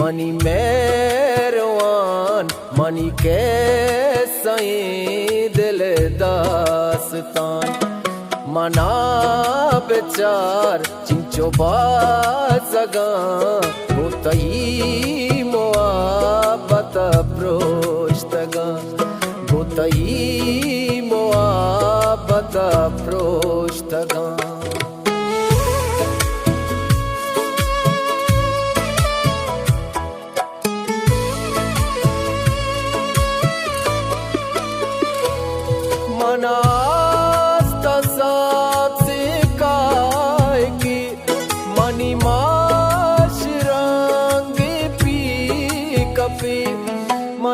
money मेहरवान money के सही दिल दास्तान मना बेचार चिंचो बाजगा होतई मोहब्बत प्रोष्तगा होतई मोहब्बत प्रोष्तगा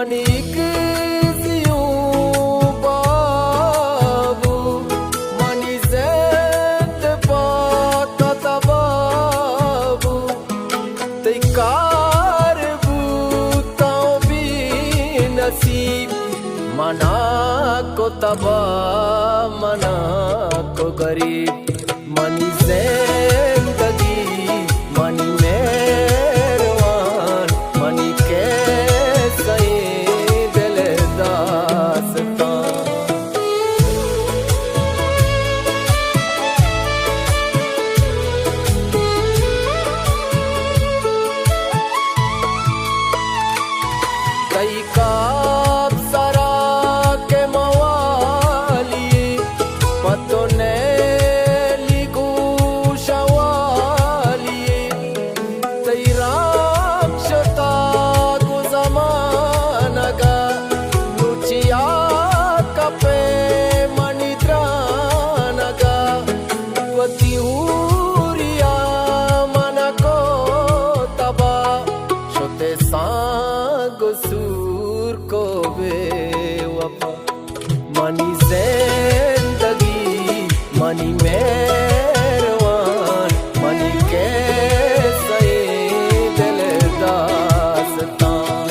मनिक बाबू मनी ज़ेंद पाता बाबू तैकार बूताओ भी नसीब मना को तबा मना को गरीब मनी ज़िंदगी मनी मेहरवान मनी के काब सरा के मवाली पतो ने लिगू शवाली तेरा क्षता को जमानगा लुचिया कपे मनिद्रानगा वतिउरिया मन को तबा शोते सूर को बेवफा मनी ज़िंदगी मनी मेहरवान मनी के सही दिल दास्तान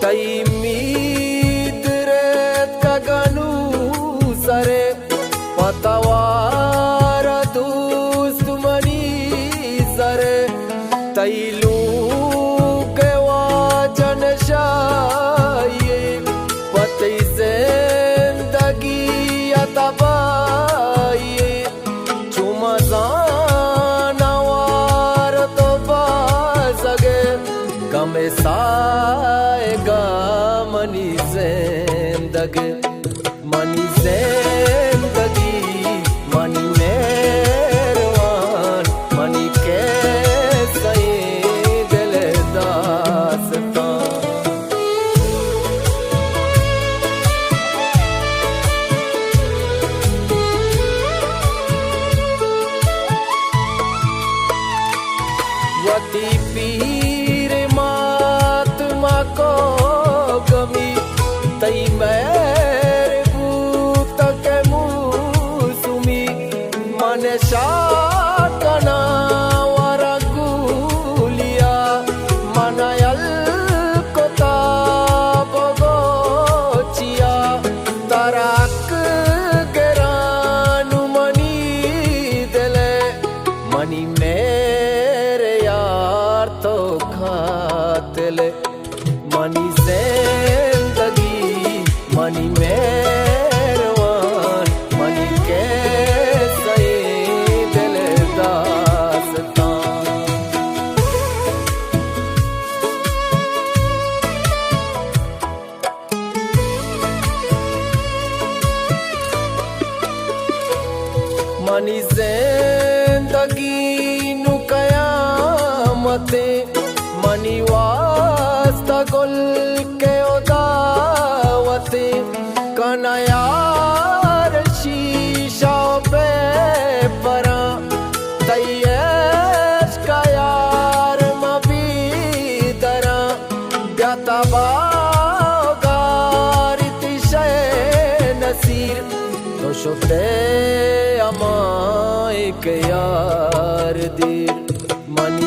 तई मीत रेत का गनू सरे पतवार दोस्त मनी सरे तैलू के वाजन शाये पति ज़िंदगी अतबाये चुमज़ानवार तो बाज़गे कमे साएगा मनी ज़िंदगी मनी ज़िंदगी मनी मेहरवान मनी के सही दिल दास्तान वती पीर मातमा को गमी तई शाकना वरगुलिया मनयल कोता बगोचिया तराक गेरानु मनी दिले मनी मेरे यार तो खातिले मनी ज़िंदगी मनी मेहरवान मनी के मनी ज़िंदगी नु कयामते मनी वास्ता गुल के उदावते कनायार शीशा पे परा तैयश का यार मबी दरा गतबा गारित शे नसीर तो शुते अमाए के यार दीर मनी